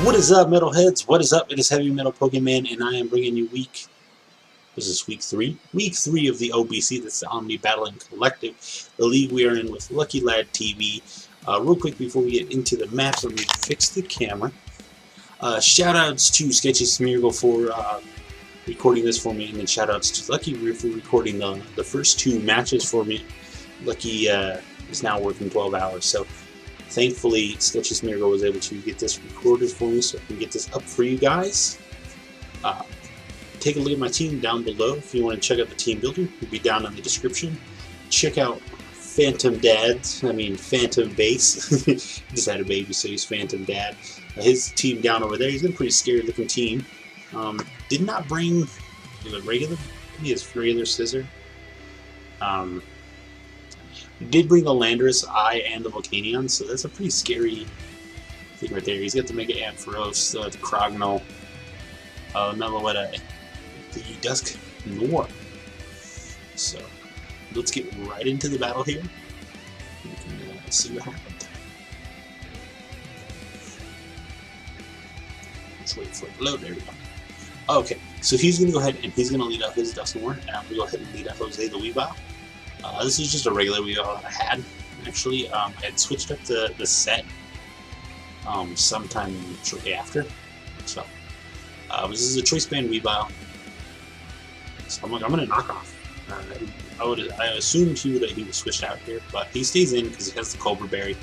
What is up, metalheads? What is up? It is Heavy Metal Pokemon, and I am bringing you this is week 3? Week 3 of the OBC, that's the Omni Battling Collective, the league we are in with Lucky Lad TV. Real quick before we get into the match, let me fix the camera. Shoutouts to Sketchy Smeargle for recording this for me, and then shoutouts to Lucky for recording the first 2 matches for me. Lucky is now working 12 hours, so thankfully Sketchy Smeargle was able to get this recorded for me so I can get this up for you guys. Take a look at my team down below if you want to check out the team builder. It'll be down in the description. Check out Phantom Base. He just had a baby, so he's Phantom Dad. His team down over there, he's a pretty scary looking team. Did not bring the regular, he has regular scissor. Did bring the Landorus Eye and the Volcanion, so that's a pretty scary thing right there. He's got the Mega Ampharos, the Crognal, Meloetta, the Dusk Noir. So let's get right into the battle here. We can see what happened. Let's wait for it to load. There we go. Okay, so he's going to go ahead and he's going to lead out his Dusk Noir, and I'm going to go ahead and lead out Jose the Weavile. This is just a regular Weavile that I had. Actually, I had switched up the set sometime shortly after. So this is a Choice Band Weavile. So I'm like, I'm gonna knock off. I assumed he was switched out here, but he stays in because he has the Cobra Berry.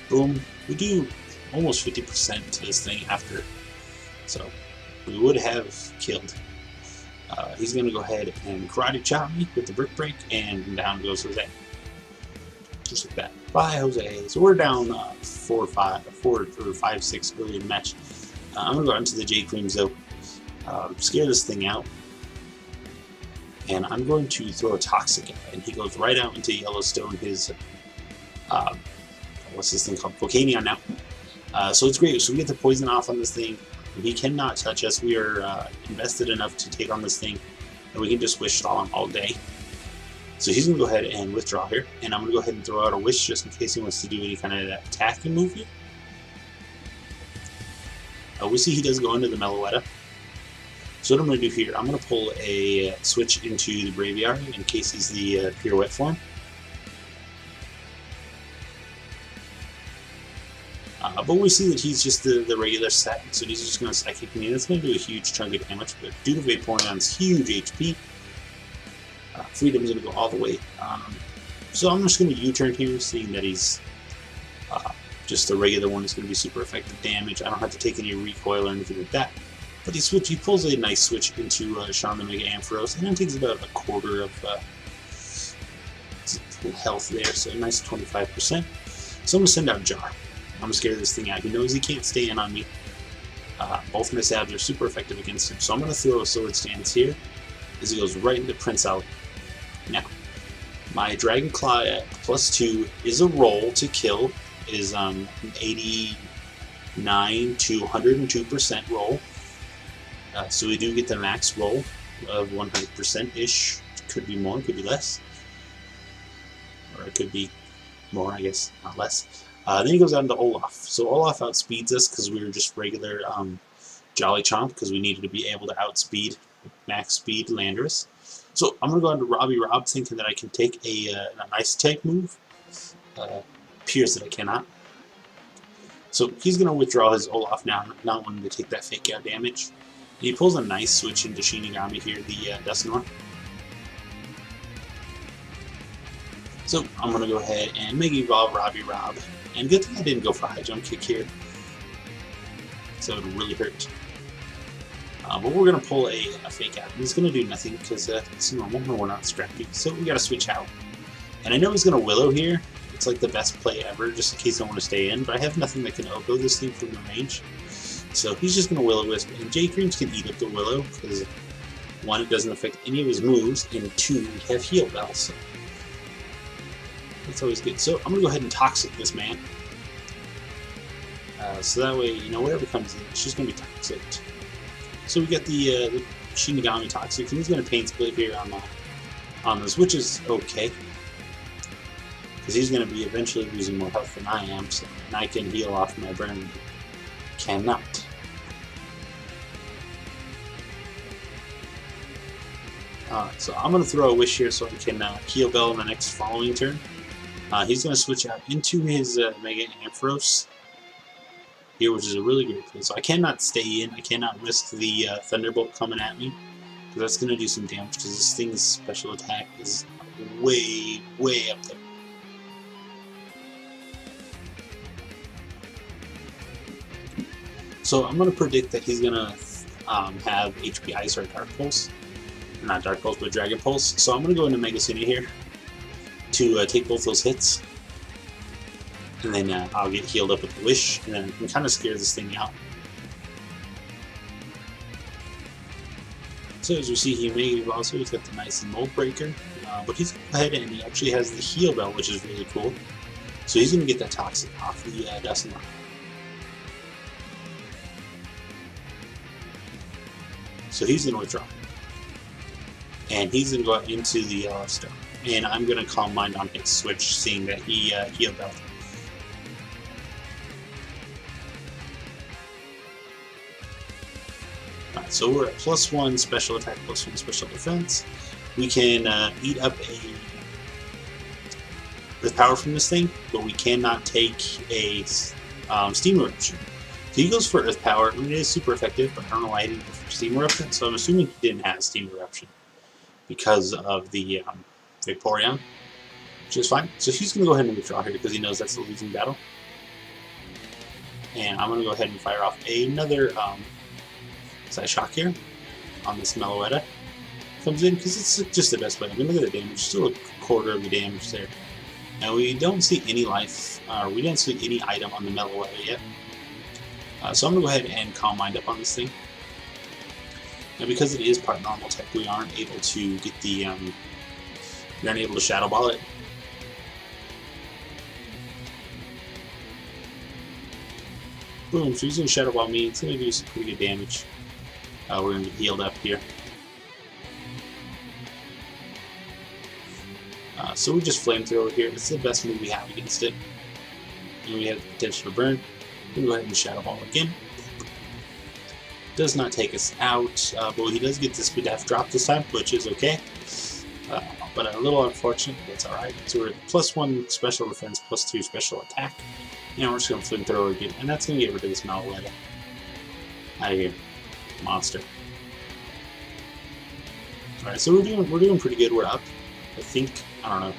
Boom, we do almost 50% to this thing after, so we would have killed. He's going to go ahead and Karate Chop me with the Brick Break, and down goes Jose. Just like that. Bye, Jose. So we're down 4 or 5, 6 billion match. I'm going to go out into the J Creams though. Scare this thing out. And I'm going to throw a Toxic at it, and he goes right out into Yellowstone, his, what's this thing called? Volcanion now. So it's great. So we get the poison off on this thing. He cannot touch us. We are invested enough to take on this thing, and we can just Wish Stall him all day. So he's going to go ahead and withdraw here, and I'm going to go ahead and throw out a Wish just in case he wants to do any kind of attacking move here. We see he does go into the Meloetta. So what I'm going to do here, I'm going to pull a switch into the Braviary in case he's the Pirouette form. But we see that he's just the regular set, so he's just going to Psychic me. That's going to do a huge chunk of damage, but due to Vaporeon's huge HP, Freedom's going to go all the way. So I'm just going to U-turn here, seeing that he's just the regular one. It's going to be super effective damage. I don't have to take any recoil or anything like that. But he pulls a nice switch into Shaman Mega Ampharos, and it takes about a quarter of health there, so a nice 25%. So I'm going to send out Jar. I'm going to scare this thing out. He knows he can't stay in on me. Both my Sabs are super effective against him, so I'm going to throw a Sword Stance here as he goes right into Prince Out. Now, my Dragon Claw at +2 is a roll to kill, is 89 to 102% roll. So we do get the max roll of 100%-ish. Could be more, could be less. Or it could be more, I guess, not less. Then he goes down to Olaf. So Olaf outspeeds us because we were just regular Jolly Chomp because we needed to be able to outspeed, max speed Landorus. So I'm going to go into Robbie Rob thinking that I can take an Ice type move. Appears that I cannot. So he's going to withdraw his Olaf now, not wanting to take that fake out damage. And he pulls a nice switch into Shinigami here, the Dusknoir. So I'm going to go ahead and Mega Evolve Robbie Rob. And good thing I didn't go for a high jump kick here. So it would really hurt. But we're going to pull a fake out. He's going to do nothing because it's normal and we're not scrappy. So we got to switch out. And I know he's going to Willow here. It's like the best play ever just in case I want to stay in. But I have nothing that can Oko this thing from the range. So he's just going to Will-O-Wisp. And J-Creams can eat up the Willow because 1, it doesn't affect any of his moves. And 2, we have Heal Bell. So that's always good. So I'm going to go ahead and Toxic this man. So that way, you know, whatever comes in, it's just going to be Toxic. So we got the Shinigami Toxic, and he's going to Pain Split here on this, which is okay. Because he's going to be eventually losing more health than I am, so and I can heal off my burn Cannot. So I'm going to throw a wish here so I can heal Bell in the next following turn. He's going to switch out into his Mega Ampharos here, which is a really great play. So I cannot stay in. I cannot risk the Thunderbolt coming at me, because that's going to do some damage, because this thing's special attack is way, way up there. So I'm going to predict that he's going to have HP Ice or Dark Pulse. Not Dark Pulse, but Dragon Pulse. So I'm going to go into Mamoswine here to take both those hits. And then I'll get healed up with the Wish, and then I can kind of scare this thing out. So as you see, he may also, he's got the nice Mold Breaker, but he's going to go ahead and he actually has the Heal Bell, which is really cool. So he's going to get that Toxic off the Dusknoir. So he's going to withdraw. And he's going to go out into the Yellow Stone. And I'm going to Calm Mind on his switch, seeing that he healed out. Alright, so we're at +1 special attack, +1 special defense. We can eat up a Earth Power from this thing, but we cannot take a Steam Eruption. So he goes for Earth Power. I mean, it is super effective, but I don't know why he didn't go for Steam Eruption, so I'm assuming he didn't have Steam Eruption because of the Vaporeon, which is fine. So he's going to go ahead and withdraw here because he knows that's the losing battle. And I'm going to go ahead and fire off another Psyshock here on this Meloetta. Comes in because it's just the best play. I mean, look at the damage, still a quarter of the damage there. And we don't see any life, we don't see any item on the Meloetta yet. So I'm going to go ahead and Calm Mind up on this thing. And because it is part normal tech, we aren't able to get the, we aren't able to Shadow Ball it. Boom, so he's going to Shadow Ball me. It's going to do some pretty good damage. We're going to get healed up here. So we just Flamethrower here. It's the best move we have against it. And we have the potential to burn. We'll go ahead and Shadow Ball again. Does not take us out, but he does get this Spadef drop this time, which is okay. But a little unfortunate, but that's alright. So we're at +1 special defense, +2 special attack. And we're just going to Flamethrower again, and that's going to get rid of this Meloetta. Out of here. Monster. Alright, so we're doing pretty good. We're up. I think, I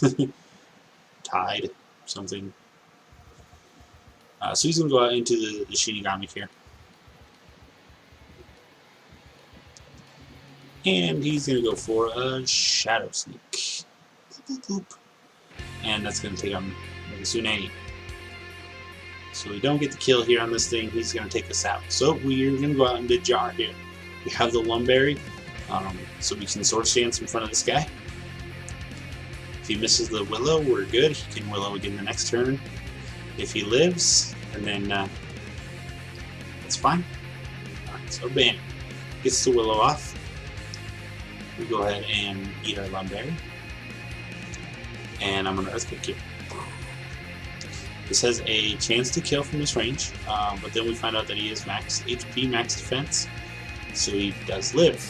don't know. Tied. Something. So he's going to go out into the Shinigami here. And he's going to go for a Shadow Sneak. And that's going to take on Mamoswine. So we don't get the kill here on this thing. He's going to take us out. So we're going to go out into Jar here. We have the Lumberry, so we can Swords Dance in front of this guy. If he misses the Willow, we're good. He can Willow again the next turn. If he lives, and then that's fine. Alright, so bam. Gets the Willow off. We go ahead and eat our Lumberry. And I'm going to Earthquake here. This has a chance to kill from this range, but then we find out that he is max HP, max defense, so he does live.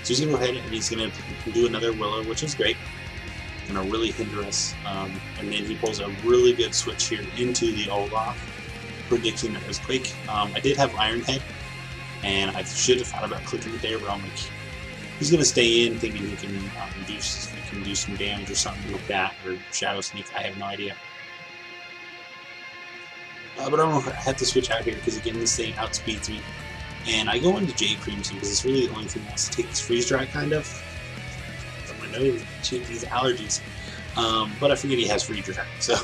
So he's going to go ahead and he's going to do another Willow, which is great. Going to really hinder us, and then he pulls a really good switch here into the Olaf, predicting the Earthquake. I did have Iron Head, and I should have thought about clicking it there, but I'm like, he's going to stay in thinking he can do some damage or something like that, or Shadow Sneak, I have no idea. But I don't know, I have to switch out here because again this thing outspeeds me. And I go into Jade Creams because it's really the only thing that wants to take this Freeze Dry kind of. From my nose, these allergies. But I forget he has Freeze Dry, so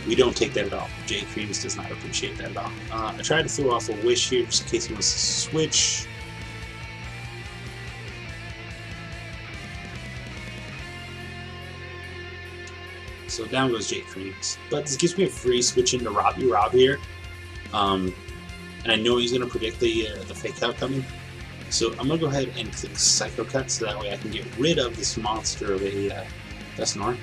we don't take that at all. Jade Creams does not appreciate that at all. I tried to throw off a Wish here just in case he wants to switch. So down goes Jade Creams. But this gives me a free switch into Robbie Rob here. And I know he's going to predict the Fake Out coming. So I'm going to go ahead and click Psycho Cut so that way I can get rid of this monster of a Dusknoir.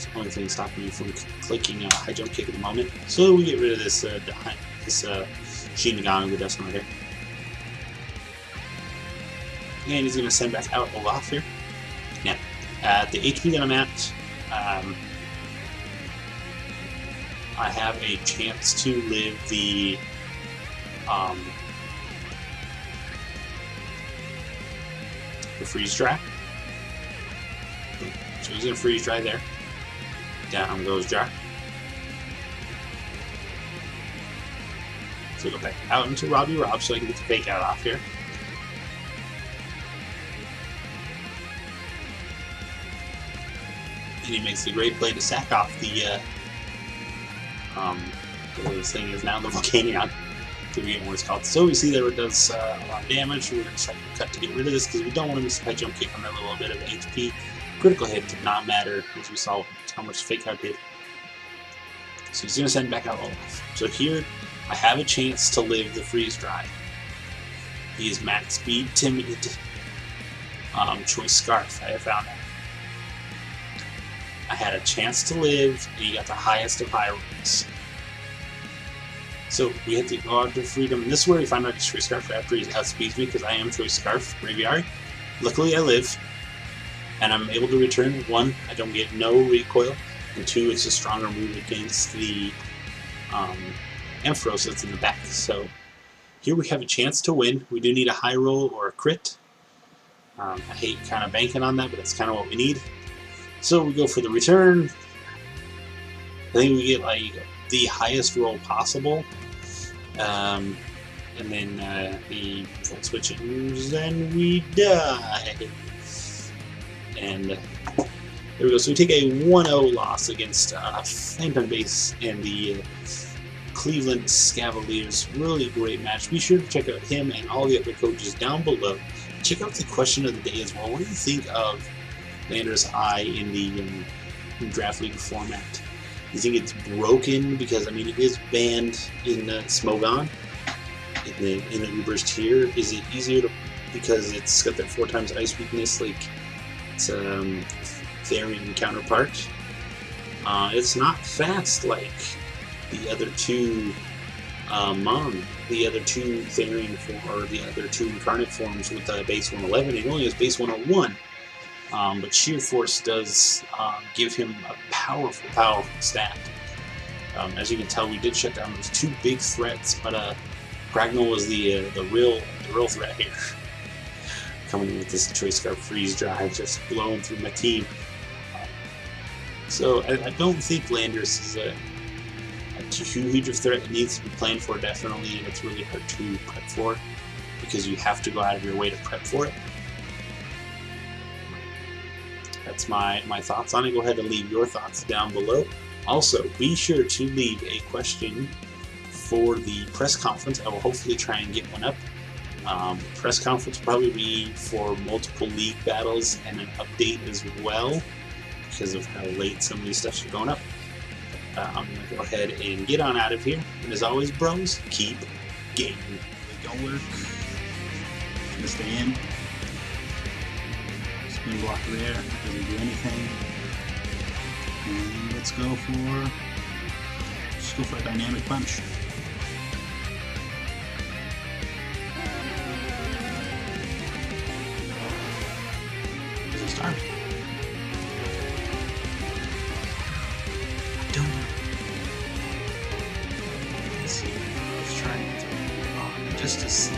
It's the only thing stopping me from clicking high jump kick at the moment. So we get rid of this Shinigami with us right here. And he's going to send back out Olaf here. Now, at the HP that I'm at, I have a chance to live the freeze dry. So he's going to freeze dry there. Down goes dry. So go back out into Robbie Rob so I can get the fake out off here. And he makes the great play to sack off the this thing is now the Volcanion. I forget what it's called. So we see that it does a lot of damage. We're going to try to cut to get rid of this because we don't want to miss a high jump kick on that little bit of HP. Critical hit did not matter, as we saw how much fake out did. So he's going to send back out Olaf. So here I have a chance to live the freeze dry. He is max speed, timid, choice scarf. I have found out. I had a chance to live, and he got the highest of high rolls. So we had to go out to freedom. And this is where we find out Choice Scarf after he outspeeds me, because I am Choice Scarf, Braviary. Luckily I live, and I'm able to return. 1, I don't get no recoil, and 2, it's a stronger move against the Ampharos that's in the back. So here we have a chance to win. We do need a high roll or a crit. I hate kind of banking on that, but that's kind of what we need. So we go for the return. I think we get like the highest roll possible. And then the full switch and we die. And there we go. So we take a 1-0 loss against Phantom Base and the Cleveland Escavaliers. Really great match. Be sure to check out him and all the other coaches down below. Check out the question of the day as well. What do you think of Lander's Eye in the Draft League format? You think it's broken because, I mean, it is banned in Smogon in the Reverse tier? Is it easier to, because it's got that 4 times ice weakness like its Therian counterpart? It's not fast like the other two the other two Therian or the other 2 incarnate forms with base 111. It only has base 101. But Sheer Force does give him a powerful stat. As you can tell, we did shut down those 2 big threats, but Bragnell was the real threat here. Coming in with this Choice Scarf freeze drive, just blowing through my team. So I don't think Landers is a huge threat. It needs to be planned for definitely, and it's really hard to prep for because you have to go out of your way to prep for it. That's my thoughts on it. Go ahead and leave your thoughts down below. Also, be sure to leave a question for the press conference. I will hopefully try and get one up. Press conference will probably be for multiple league battles and an update as well because of how late some of these stuffs are going up. I'm going to go ahead and get on out of here. And as always, bros, keep gaming. It don't work. I'm going to stay in. Spin block there, doesn't do anything. And let's go for a dynamic punch. Is it start? I don't know. Let's see. Let's try it. Oh, just to see.